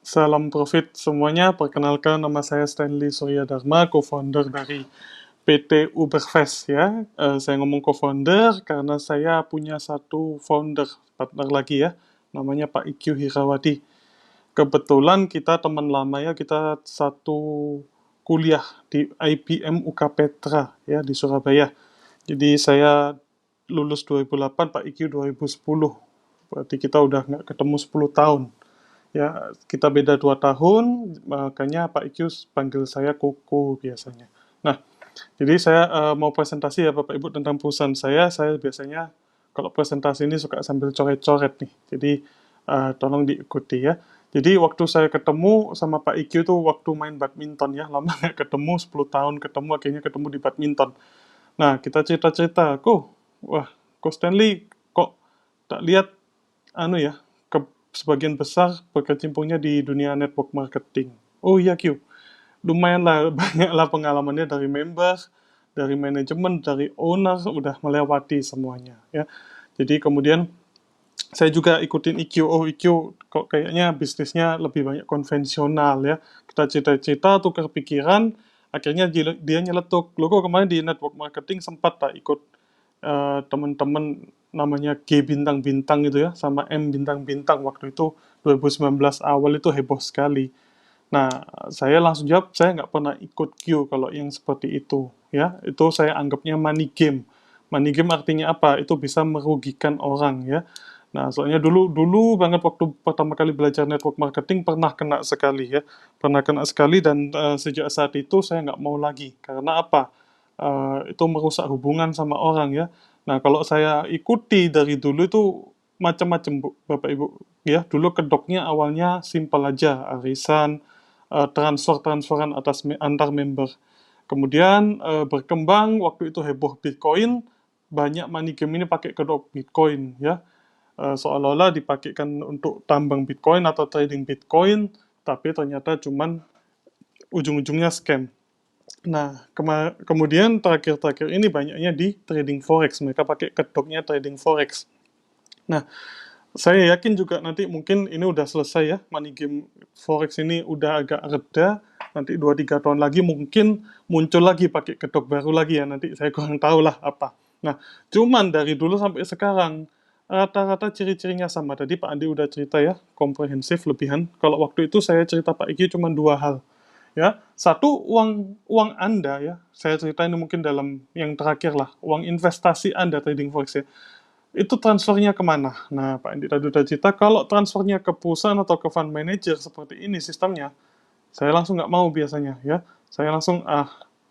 Salam profit semuanya, perkenalkan nama saya Stanley Surya Dharma, co-founder dari PT Uberfest ya. Saya ngomong co-founder karena saya punya satu founder, partner lagi ya, namanya Pak IQ Hirawadi. Kebetulan kita teman lama ya, kita satu kuliah di IBM UK Petra ya di Surabaya. Jadi saya lulus 2008, Pak IQ 2010. Berarti kita udah nggak ketemu 10 tahun. Ya, kita beda 2 tahun, makanya Pak IQ panggil saya Koko biasanya. Nah, jadi saya mau presentasi ya Bapak Ibu tentang perusahaan saya. Saya biasanya kalau presentasi ini suka sambil coret-coret nih. Jadi tolong diikuti ya. Jadi waktu saya ketemu sama Pak IQ itu waktu main badminton ya. Lama nggak ketemu, 10 tahun ketemu, akhirnya ketemu di badminton. Nah, kita cerita-cerita, wah, Stanley, kok tak lihat anu ya, sebagian besar berkecimpungnya di dunia network marketing. Oh iya Q, lumayan lah, banyak lah pengalamannya dari member, dari manajemen, dari owner, udah melewati semuanya ya. Jadi kemudian saya juga ikutin IQ, kok kayaknya bisnisnya lebih banyak konvensional ya. Kita cerita-cerita, tukar pikiran, akhirnya dia nyeletuk, lo kok kemarin di network marketing sempat tak ikut teman-teman namanya G bintang-bintang gitu ya, sama M bintang-bintang waktu itu 2019 awal itu heboh sekali. Nah, saya langsung jawab, saya nggak pernah ikut Q kalau yang seperti itu. Ya, itu saya anggapnya money game. Money game artinya apa? Itu bisa merugikan orang ya. Nah, soalnya dulu banget waktu pertama kali belajar network marketing pernah kena sekali ya. Pernah kena sekali dan sejak saat itu saya nggak mau lagi. Karena apa? Itu merusak hubungan sama orang ya. Nah, kalau saya ikuti dari dulu itu macam-macam Bu, Bapak Ibu. Ya, dulu kedoknya awalnya simpel aja, arisan, transferan antar member. Kemudian berkembang waktu itu heboh Bitcoin, banyak money game ini pakai kedok Bitcoin ya. Seolah-olah dipakaikan untuk tambang Bitcoin atau trading Bitcoin, tapi ternyata cuman ujung-ujungnya scam. Nah, kemudian terakhir-terakhir ini banyaknya di trading forex. Mereka pakai kedoknya trading forex. Nah, saya yakin juga nanti mungkin ini udah selesai ya, money game forex ini udah agak reda, nanti 2-3 tahun lagi mungkin muncul lagi pakai kedok baru lagi ya, nanti saya kurang tahu lah apa. Nah, cuman dari dulu sampai sekarang, rata-rata ciri-cirinya sama. Tadi Pak Andi udah cerita ya, komprehensif, lebihan. Kalau waktu itu saya cerita Pak Iki cuma 2 hal. Ya, satu uang uang Anda ya, saya cerita ini mungkin dalam yang terakhir lah, uang investasi Anda trading forex ya, itu transfernya kemana? Nah, Pak Andi tadi udah cerita, kalau transfernya ke perusahaan atau ke fund manager seperti ini sistemnya, saya langsung nggak mau biasanya ya. Saya langsung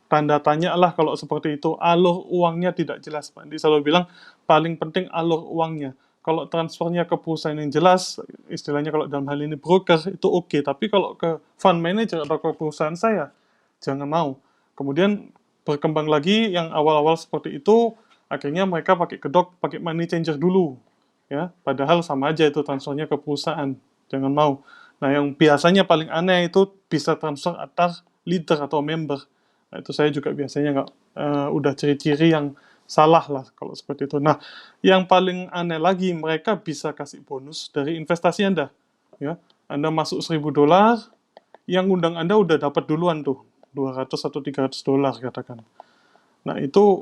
tanda tanya lah kalau seperti itu. Alur uangnya tidak jelas. Pak Andi selalu bilang paling penting alur uangnya. Kalau transfernya ke perusahaan yang jelas, istilahnya kalau dalam hal ini broker, itu oke. Tapi kalau ke fund manager atau ke perusahaan saya, jangan mau. Kemudian berkembang lagi yang awal-awal seperti itu, akhirnya mereka pakai kedok, pakai money changer dulu. Ya, padahal sama aja itu transfernya ke perusahaan. Jangan mau. Nah, yang biasanya paling aneh itu bisa transfer antar leader atau member. Nah, itu saya juga biasanya nggak udah ciri-ciri yang salah lah kalau seperti itu. Nah, yang paling aneh lagi mereka bisa kasih bonus dari investasi Anda. Ya, Anda masuk $1.000, yang undang Anda udah dapat duluan tuh 200 atau $300 katakan. Nah, itu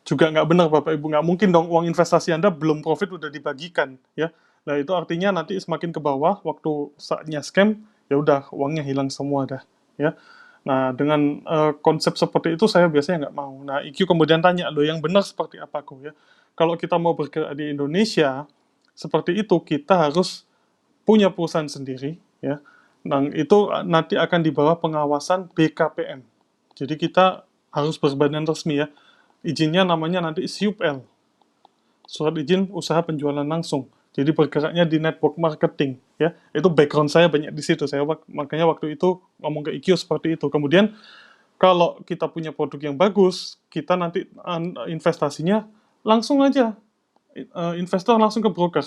juga nggak benar Bapak Ibu, nggak mungkin dong uang investasi Anda belum profit udah dibagikan ya. Nah, itu artinya nanti semakin ke bawah waktu saatnya scam, ya udah uangnya hilang semua dah ya. Nah, dengan konsep seperti itu saya biasanya nggak mau. Nah, IQ kemudian tanya, loh yang benar seperti apa kok ya? Kalau kita mau bergerak di Indonesia, seperti itu kita harus punya perusahaan sendiri ya. Nah, itu nanti akan di bawah pengawasan BKPM. Jadi kita harus berbadan resmi ya. Izinnya namanya nanti SUPL, Surat Izin Usaha Penjualan Langsung. Jadi bergeraknya di network marketing ya. Itu background saya banyak di situ. Saya makanya waktu itu ngomong ke IQ seperti itu. Kemudian kalau kita punya produk yang bagus, kita nanti investasinya langsung aja investor langsung ke broker.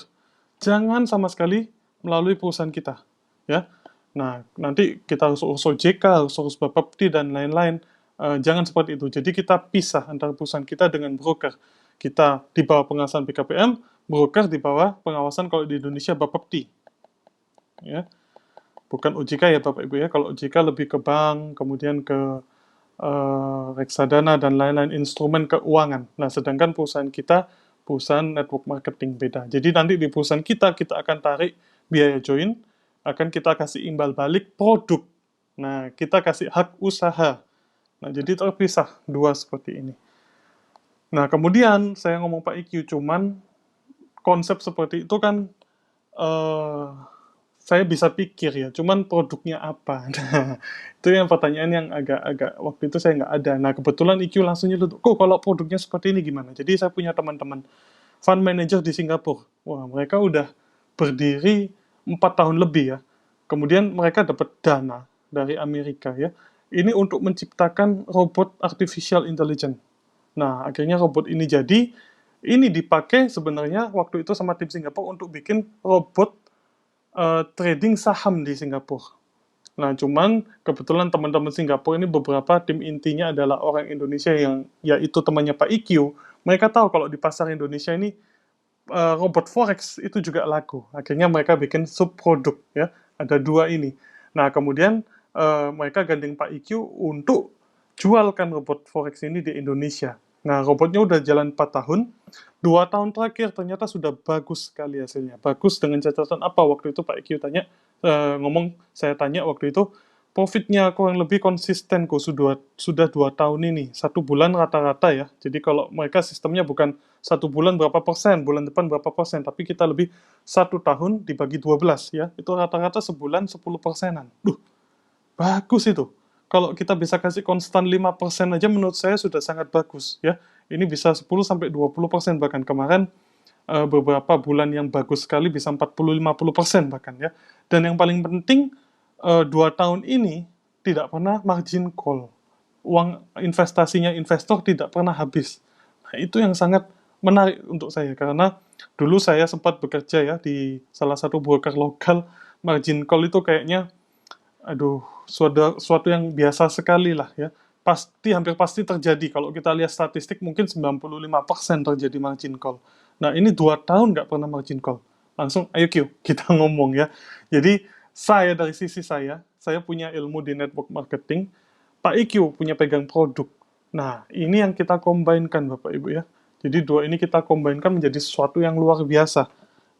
Jangan sama sekali melalui perusahaan kita ya. Nah, nanti kita harus urus OJK, harus urus Bapepti dan lain-lain. Jangan seperti itu. Jadi kita pisah antara perusahaan kita dengan broker. Kita di bawah pengawasan BKPM, broker di bawah pengawasan kalau di Indonesia Bapepti. Ya. bukan OJK ya Bapak Ibu ya. Kalau OJK lebih ke bank, kemudian ke reksadana dan lain-lain instrumen keuangan. Nah, sedangkan perusahaan kita perusahaan network marketing beda. Jadi nanti di perusahaan kita akan tarik biaya join, akan kita kasih imbal balik produk. Nah, kita kasih hak usaha. Nah, jadi terpisah dua seperti ini. Nah, kemudian saya ngomong Pak IQ, cuman konsep seperti itu kan saya bisa pikir ya, cuman produknya apa? Nah, itu yang pertanyaan yang agak waktu itu saya nggak ada. Nah, kebetulan IQ langsung nyeletuk, kok kalau produknya seperti ini gimana? Jadi saya punya teman-teman fund manager di Singapura. Wah, mereka udah berdiri 4 tahun lebih ya. Kemudian mereka dapat dana dari Amerika ya. Ini untuk menciptakan robot artificial intelligence. Nah, akhirnya robot ini jadi, ini dipakai sebenarnya waktu itu sama tim Singapura untuk bikin robot trading saham di Singapura. Nah, cuman kebetulan teman-teman Singapura ini beberapa tim intinya adalah orang Indonesia yang yaitu temannya Pak IQ. Mereka tahu kalau di pasar Indonesia ini robot forex itu juga laku. Akhirnya mereka bikin subproduk ya. Ada dua ini. Nah, kemudian mereka gandeng Pak IQ untuk jualkan robot forex ini di Indonesia. Nah, robotnya udah jalan 4 tahun. 2 tahun terakhir ternyata sudah bagus sekali hasilnya. Bagus dengan catatan apa? Waktu itu Pak IQ tanya, saya tanya waktu itu, profitnya kurang lebih konsisten kok sudah 2 tahun ini. 1 bulan rata-rata ya. Jadi kalau mereka sistemnya bukan 1 bulan berapa persen, bulan depan berapa persen, tapi kita lebih 1 tahun dibagi 12 ya. Itu rata-rata sebulan 10%-an. Duh, bagus itu. Kalau kita bisa kasih konstan 5% aja menurut saya sudah sangat bagus ya. Ini bisa 10-20% bahkan kemarin beberapa bulan yang bagus sekali bisa 40-50% bahkan ya. Dan yang paling penting 2 tahun ini tidak pernah margin call. Uang investasinya investor tidak pernah habis. Nah, itu yang sangat menarik untuk saya karena dulu saya sempat bekerja ya di salah satu broker lokal, margin call itu kayaknya aduh, suatu yang biasa sekali lah ya. Hampir pasti terjadi. Kalau kita lihat statistik mungkin 95% terjadi margin call. Nah, ini 2 tahun nggak pernah margin call. Langsung, ayo Q, kita ngomong ya. Jadi, dari sisi saya punya ilmu di network marketing, Pak IQ punya pegang produk. Nah, ini yang kita combine-kan Bapak Ibu ya. Jadi dua ini kita combine-kan menjadi sesuatu yang luar biasa.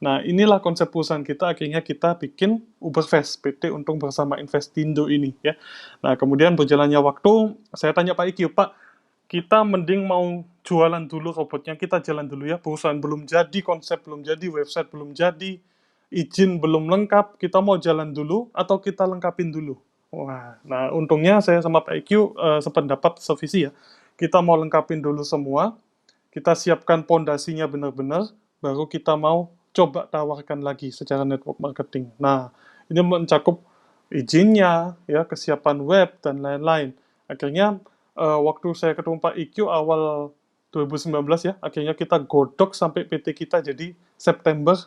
Nah, inilah konsep perusahaan kita, akhirnya kita bikin Uberfest, PT Untung Bersama Investindo ini ya. Nah, kemudian berjalannya waktu, saya tanya Pak IQ, Pak, kita mending mau jualan dulu robotnya, kita jalan dulu ya, perusahaan belum jadi, konsep belum jadi, website belum jadi, izin belum lengkap, kita mau jalan dulu atau kita lengkapin dulu? Wah, nah untungnya saya sama Pak IQ sependapat sevisi ya. Kita mau lengkapin dulu semua, kita siapkan pondasinya benar-benar, baru kita mau coba tawarkan lagi secara network marketing. Nah, ini mencakup izinnya, ya, kesiapan web, dan lain-lain. Akhirnya, waktu saya ketemu Pak IQ awal 2019 ya, akhirnya kita godok sampai PT kita jadi September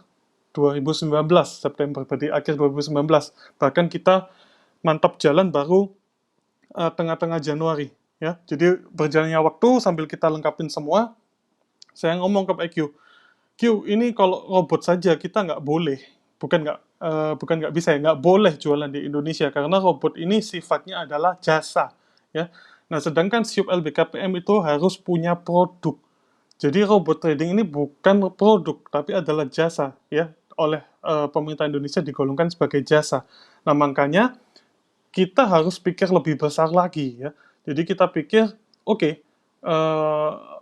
2019, September, berarti akhir 2019. Bahkan kita mantap jalan baru tengah-tengah Januari. Ya, jadi berjalannya waktu sambil kita lengkapin semua, saya ngomong ke Pak IQ, Q, ini kalau robot saja kita nggak boleh, bukan nggak bisa ya, nggak boleh jualan di Indonesia karena robot ini sifatnya adalah jasa, ya. Nah, sedangkan SIUP LBKPM itu harus punya produk. Jadi robot trading ini bukan produk, tapi adalah jasa, ya, oleh pemerintah Indonesia digolongkan sebagai jasa. Nah, makanya kita harus pikir lebih besar lagi, ya. Jadi kita pikir, oke,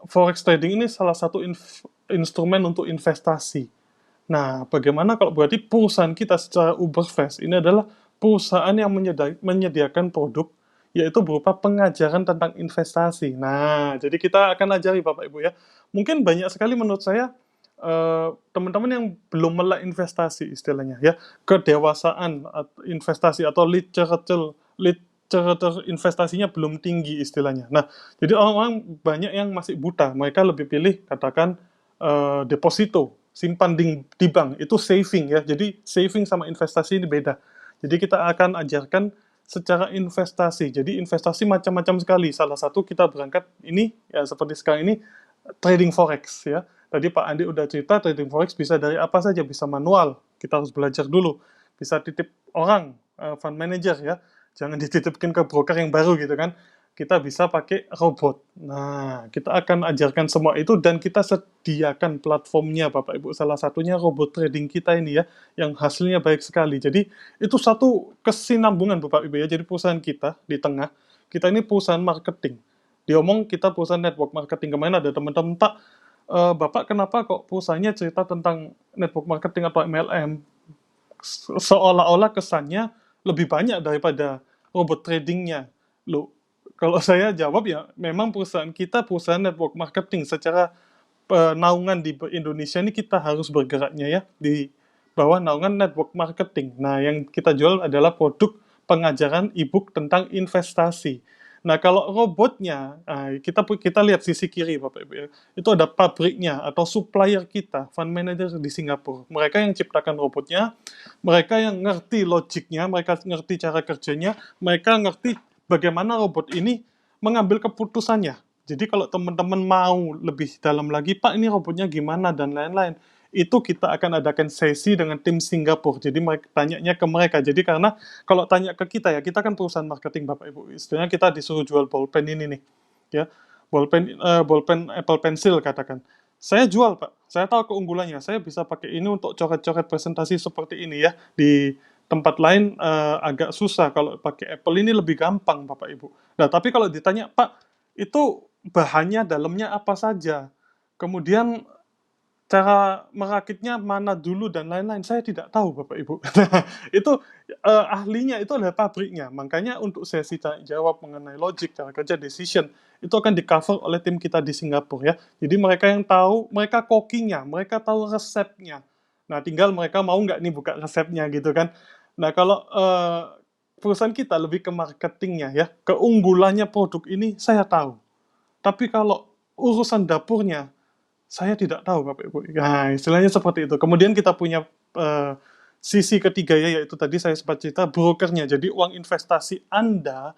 forex trading ini salah satu instrumen untuk investasi. Nah, bagaimana kalau berarti perusahaan kita secara Uberfest ini adalah perusahaan yang menyediakan produk, yaitu berupa pengajaran tentang investasi. Nah, jadi kita akan ajari Bapak Ibu ya. Mungkin banyak sekali menurut saya teman-teman yang belum melek investasi istilahnya ya, kedewasaan investasi atau literatur investasinya belum tinggi istilahnya. Nah, jadi orang-orang banyak yang masih buta, mereka lebih pilih katakan deposito, simpan di bank, itu saving ya. Jadi saving sama investasi ini beda. Jadi kita akan ajarkan secara investasi. Jadi investasi macam-macam sekali. Salah satu kita berangkat ini ya seperti sekarang ini trading forex ya. Tadi Pak Andi udah cerita trading forex bisa dari apa saja, bisa manual. Kita harus belajar dulu. Bisa titip orang, fund manager ya. Jangan dititipkan ke broker yang baru gitu kan. Kita bisa pakai robot. Nah, kita akan ajarkan semua itu dan kita sediakan platformnya Bapak Ibu. Salah satunya robot trading kita ini ya, yang hasilnya baik sekali. Jadi itu satu kesinambungan Bapak Ibu ya. Jadi perusahaan kita di tengah, kita ini perusahaan marketing. Diomong kita perusahaan network marketing. Kemarin ada teman-teman, Pak, Bapak kenapa kok perusahaannya cerita tentang network marketing atau MLM? Seolah-olah kesannya lebih banyak daripada robot tradingnya. Loh, kalau saya jawab ya, memang perusahaan kita perusahaan network marketing. Secara naungan di Indonesia ini kita harus bergeraknya ya di bawah naungan network marketing. Nah, yang kita jual adalah produk pengajaran e-book tentang investasi. Nah, kalau robotnya, kita lihat sisi kiri, Bapak Ibu ya. Itu ada pabriknya atau supplier kita, fund manager di Singapura. Mereka yang ciptakan robotnya, mereka yang ngerti logiknya, mereka ngerti cara kerjanya, mereka ngerti bagaimana robot ini mengambil keputusannya. Jadi kalau teman-teman mau lebih dalam lagi, Pak ini robotnya gimana dan lain-lain, itu kita akan adakan sesi dengan tim Singapura. Jadi mereka tanyanya ke mereka. Jadi karena kalau tanya ke kita ya, kita kan perusahaan marketing Bapak Ibu. Istilahnya kita disuruh jual bolpen ini nih, ya bolpen Apple Pencil katakan. Saya jual Pak, saya tahu keunggulannya. Saya bisa pakai ini untuk coret-coret presentasi seperti ini ya. Di tempat lain agak susah. Kalau pakai Apple ini lebih gampang Bapak Ibu. Nah tapi kalau ditanya Pak, itu bahannya dalamnya apa saja? Kemudian cara merakitnya mana dulu dan lain-lain, saya tidak tahu Bapak Ibu. Itu ahlinya itu adalah pabriknya. Makanya untuk sesi tanya jawab mengenai logic, cara kerja, decision, itu akan di-cover oleh tim kita di Singapura ya. Jadi mereka yang tahu, mereka kokinya, mereka tahu resepnya. Nah, tinggal mereka mau nggak nih buka resepnya gitu kan. Nah, kalau perusahaan kita lebih ke marketingnya ya, keunggulannya produk ini saya tahu. Tapi kalau urusan dapurnya, saya tidak tahu Bapak Ibu. Nah, istilahnya seperti itu. Kemudian kita punya sisi ketiga ya, yaitu tadi saya sempat cerita brokernya. Jadi uang investasi Anda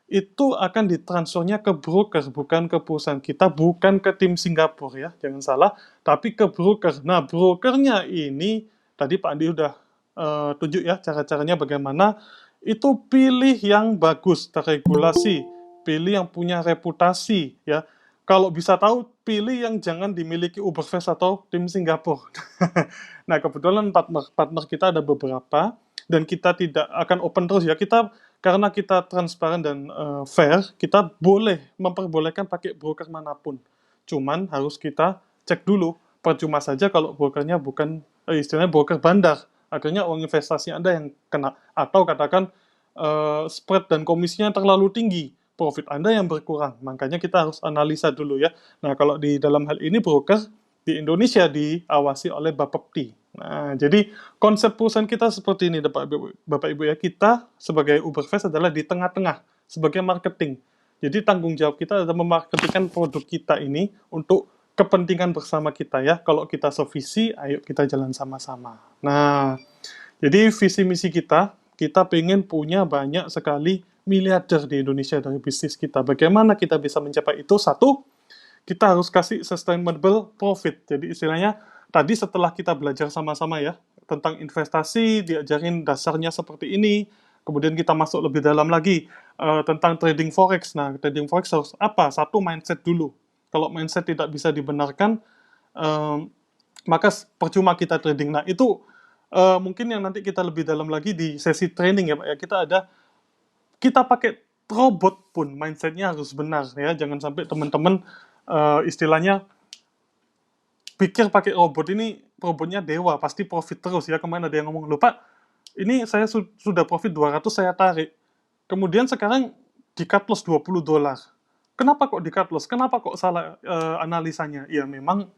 itu akan ditransfernya ke broker, bukan ke perusahaan kita, bukan ke tim Singapura ya, jangan salah, tapi ke broker. Nah, brokernya ini tadi Pak Andi udah tunjuk ya cara-caranya bagaimana. Itu pilih yang bagus, terregulasi, pilih yang punya reputasi ya. Kalau bisa tahu, pilih yang jangan dimiliki Uberfest atau tim Singapura. Nah, kebetulan partner kita ada beberapa, dan kita tidak akan open terus ya. Karena kita transparan dan fair, kita boleh memperbolehkan pakai broker manapun. Cuman harus kita cek dulu. Percuma saja kalau brokernya bukan, istilahnya broker bandar. Akhirnya uang investasi Anda yang kena. Atau katakan spread dan komisinya terlalu tinggi, profit Anda yang berkurang. Makanya kita harus analisa dulu ya. Nah, kalau di dalam hal ini broker di Indonesia diawasi oleh Bapepti. Nah, jadi konsep perusahaan kita seperti ini, Bapak Ibu ya. Kita sebagai Uberfest adalah di tengah-tengah sebagai marketing. Jadi tanggung jawab kita adalah memarketingkan produk kita ini untuk kepentingan bersama kita ya. Kalau kita sevisi, ayo kita jalan sama-sama. Nah, jadi visi misi kita pengen punya banyak sekali miliarder di Indonesia dari bisnis kita. Bagaimana kita bisa mencapai itu? Satu, kita harus kasih sustainable profit. Jadi istilahnya, tadi setelah kita belajar sama-sama ya, tentang investasi, diajarin dasarnya seperti ini, kemudian kita masuk lebih dalam lagi, tentang trading forex. Nah, trading forex harus apa? Satu, mindset dulu. Kalau mindset tidak bisa dibenarkan, maka percuma kita trading. Nah, itu mungkin yang nanti kita lebih dalam lagi di sesi training ya Pak ya. Kita pakai robot pun mindsetnya harus benar ya. Jangan sampai teman-teman istilahnya pikir pakai robotnya dewa, pasti profit terus ya. Kemarin ada yang ngomong, "Loh Pak, ini saya sudah profit 200 saya tarik. Kemudian sekarang di cut loss $20. Kenapa kok di cut loss? Kenapa kok salah analisanya?" Ya memang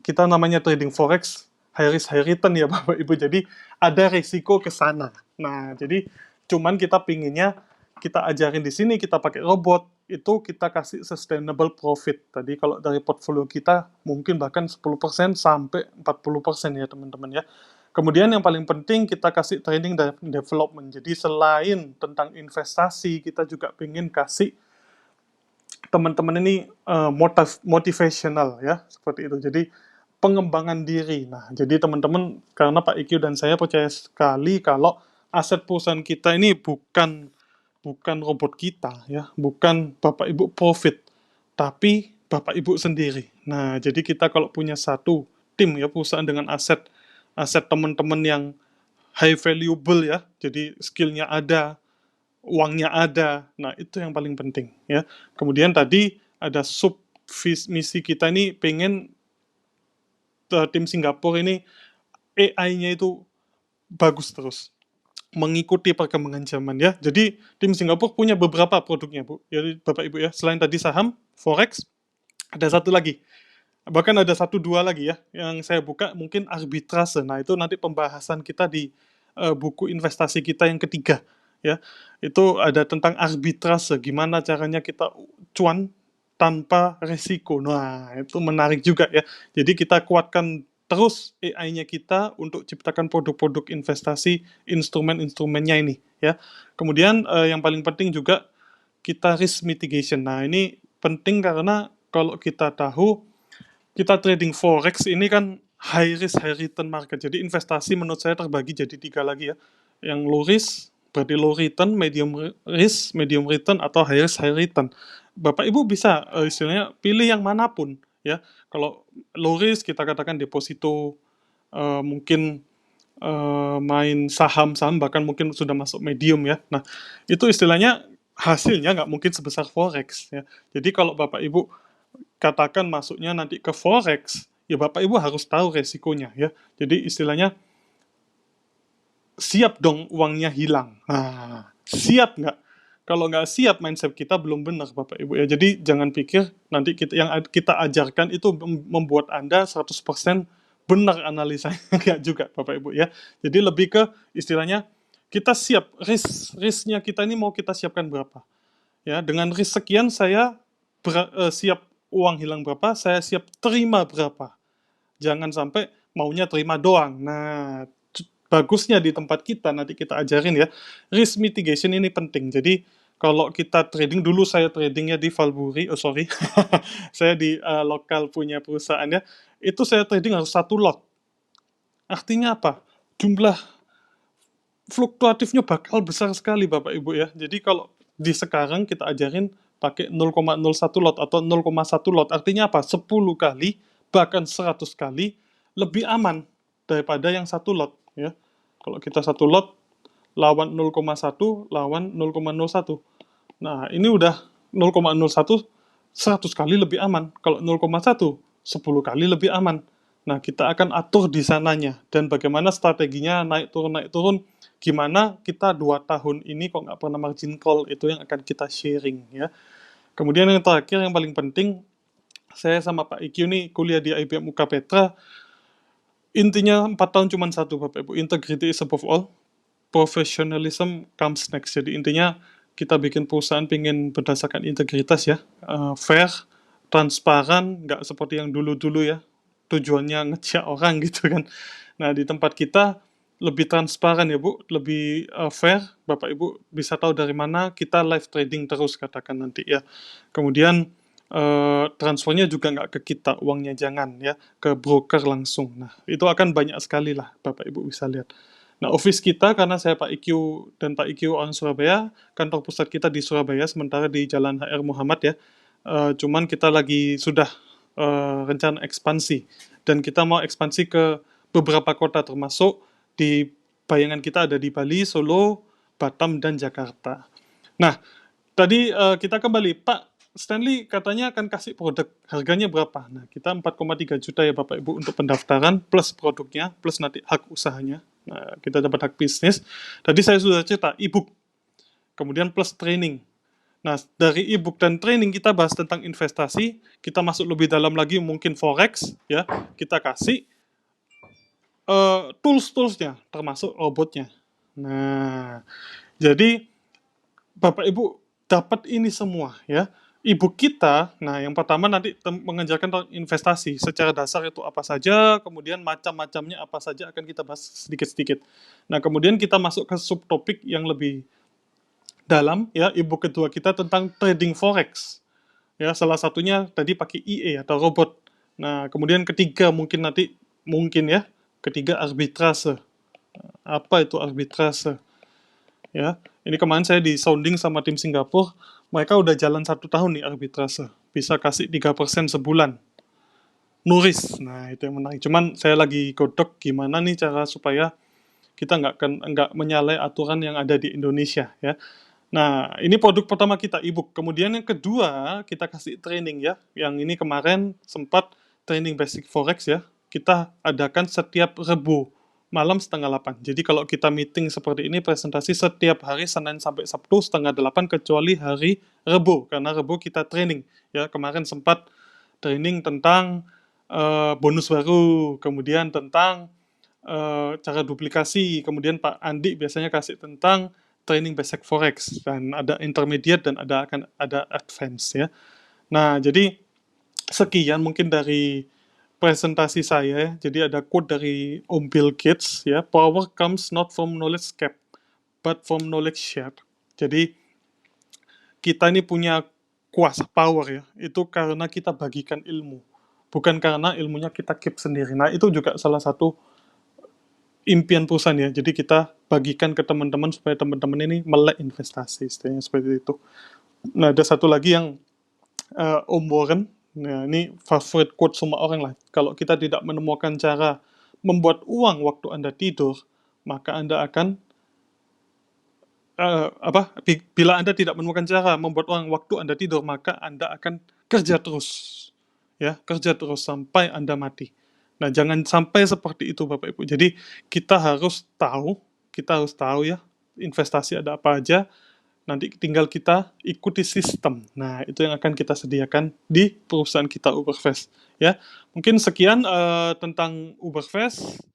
kita namanya trading forex, high risk high return ya Bapak Ibu. Jadi ada risiko ke sana. Nah, jadi cuman kita pinginnya kita ajarin di sini, kita pakai robot, itu kita kasih sustainable profit. Tadi kalau dari portfolio kita mungkin bahkan 10% sampai 40% ya teman-teman ya. Kemudian yang paling penting kita kasih training dan development. Jadi selain tentang investasi, kita juga pengen kasih teman-teman ini motivational ya, seperti itu. Jadi pengembangan diri. Nah, jadi teman-teman, karena Pak IQ dan saya percaya sekali kalau aset perusahaan kita ini bukan robot kita ya, bukan Bapak Ibu profit, tapi Bapak Ibu sendiri. Nah, jadi kita kalau punya satu tim ya, perusahaan dengan aset aset teman-teman yang high valuable ya, jadi skillnya ada, uangnya ada. Nah, itu yang paling penting ya. Kemudian tadi ada sub misi kita ini pengen tim Singapura ini AI-nya itu bagus terus mengikuti perkembangan zaman ya. Jadi tim Singapura punya beberapa produknya, Bu. Jadi Bapak Ibu ya, selain tadi saham, forex, ada satu lagi. Bahkan ada satu dua lagi ya yang saya buka mungkin arbitrase. Nah, itu nanti pembahasan kita di buku investasi kita yang ketiga ya. Itu ada tentang arbitrase, gimana caranya kita cuan tanpa resiko. Nah, itu menarik juga ya. Jadi kita kuatkan terus AI-nya kita untuk ciptakan produk-produk investasi, instrumen-instrumennya ini ya. Kemudian yang paling penting juga kita risk mitigation. Nah, ini penting karena kalau kita tahu kita trading forex ini kan high risk high return market. Jadi investasi menurut saya terbagi jadi tiga lagi ya. Yang low risk berarti low return, medium risk, medium return, atau high risk high return. Bapak Ibu bisa istilahnya pilih yang manapun ya. Kalau low risk kita katakan deposito, mungkin main saham-saham, bahkan mungkin sudah masuk medium ya. Nah, itu istilahnya hasilnya nggak mungkin sebesar forex ya. Jadi kalau Bapak Ibu katakan masuknya nanti ke forex, ya Bapak Ibu harus tahu resikonya ya. Jadi istilahnya siap dong uangnya hilang. Nah, siap nggak? Kalau nggak siap, mindset kita belum benar Bapak Ibu ya. Jadi jangan pikir nanti yang kita ajarkan itu membuat Anda 100% benar analisanya. Nggak juga Bapak Ibu ya. Jadi lebih ke istilahnya kita siap, risknya kita ini mau kita siapkan berapa. Ya, dengan risk sekian saya siap uang hilang berapa, saya siap terima berapa. Jangan sampai maunya terima doang. Nah, bagusnya di tempat kita, nanti kita ajarin ya, risk mitigation ini penting. Jadi, kalau kita trading, dulu saya tradingnya di Valburi, oh sorry, saya di lokal punya perusahaan ya, itu saya trading harus satu lot. Artinya apa? Jumlah fluktuatifnya bakal besar sekali Bapak Ibu ya. Jadi kalau di sekarang kita ajarin pakai 0,01 lot atau 0,1 lot. Artinya apa? 10 kali, bahkan 100 kali lebih aman daripada yang satu lot ya. Kalau kita satu lot lawan 0,1 lawan 0,01. Nah, ini udah 0,01 100 kali lebih aman. Kalau 0,1 10 kali lebih aman. Nah, kita akan atur di sananya dan bagaimana strateginya naik turun, gimana kita 2 tahun ini kok nggak pernah margin call, itu yang akan kita sharing ya. Kemudian yang terakhir yang paling penting, saya sama Pak IQ nih kuliah di IBM UK Petra, intinya 4 tahun cuma satu Bapak Ibu, integrity is above all, professionalism comes next. Jadi intinya kita bikin perusahaan pengen berdasarkan integritas ya, fair, transparan, nggak seperti yang dulu-dulu ya, tujuannya ngejek orang gitu kan. Nah, di tempat kita lebih transparan ya Bu, lebih fair, Bapak Ibu bisa tahu dari mana kita live trading terus katakan nanti ya. Kemudian transfernya juga nggak ke kita, uangnya jangan ya, ke broker langsung. Nah, itu akan banyak sekali lah Bapak Ibu bisa lihat. Nah, office kita, karena saya Pak IQ dan Pak IQ orang Surabaya, kantor pusat kita di Surabaya, sementara di Jalan HR Muhammad ya. Cuman kita lagi sudah rencana ekspansi, dan kita mau ekspansi ke beberapa kota, termasuk di bayangan kita ada di Bali, Solo, Batam, dan Jakarta. Nah, tadi kita kembali, Pak Stanley katanya akan kasih produk, harganya berapa? Nah, kita 4,3 juta ya Bapak Ibu untuk pendaftaran, plus produknya, plus nanti hak usahanya. Nah, kita dapat hak bisnis. Tadi saya sudah cerita, e-book, kemudian plus training. Nah, dari e-book dan training kita bahas tentang investasi, kita masuk lebih dalam lagi mungkin forex, ya, kita kasih tools-toolsnya, termasuk robotnya. Nah, jadi Bapak Ibu dapat ini semua ya. E-book kita, nah yang pertama nanti mengajarkan tentang investasi secara dasar itu apa saja, kemudian macam-macamnya apa saja akan kita bahas sedikit-sedikit. Nah, kemudian kita masuk ke subtopik yang lebih dalam ya, e-book kedua kita tentang trading forex. Ya, salah satunya tadi pakai EA atau robot. Nah, kemudian ketiga mungkin ya, ketiga arbitrase. Apa itu arbitrase? Ya, ini kemarin saya di sounding sama tim Singapura, mereka udah jalan 1 tahun nih arbitrase, bisa kasih 3% sebulan. Nuris, nah itu yang menarik. Cuman saya lagi godok gimana nih cara supaya kita nggak menyalahi aturan yang ada di Indonesia ya. Nah, ini produk pertama kita, e-book. Kemudian yang kedua, kita kasih training ya. Yang ini kemarin sempat training basic forex ya. Kita adakan setiap Rebu malam 7:30. Jadi kalau kita meeting seperti ini, presentasi setiap hari Senin sampai Sabtu 7:30 kecuali hari Rebu. Karena Rebu kita training ya. Kemarin sempat training tentang bonus baru, kemudian tentang cara duplikasi, kemudian Pak Andi biasanya kasih tentang training basic forex, dan ada intermediate dan akan ada advance ya. Nah, jadi sekian mungkin dari presentasi saya ya. Jadi ada quote dari Om Bill Gates ya, power comes not from knowledge cap but from knowledge share. Jadi kita ini punya kuasa power ya, itu karena kita bagikan ilmu, bukan karena ilmunya kita keep sendiri. Nah, itu juga salah satu impian perusahaan ya. Jadi kita bagikan ke teman-teman supaya teman-teman ini melek investasi, istilahnya seperti itu. Nah, ada satu lagi yang Om Warren, nah ini favorit quote semua orang lah. Kalau kita tidak menemukan cara membuat uang waktu Anda tidur, maka Anda akan bila Anda tidak menemukan cara membuat uang waktu Anda tidur, maka Anda akan kerja terus. Ya, kerja terus sampai Anda mati. Nah, jangan sampai seperti itu Bapak Ibu. Jadi kita harus tahu ya, investasi ada apa aja. Nanti tinggal kita ikuti sistem. Nah, itu yang akan kita sediakan di perusahaan kita Uberfest. Ya, mungkin sekian tentang Uberfest.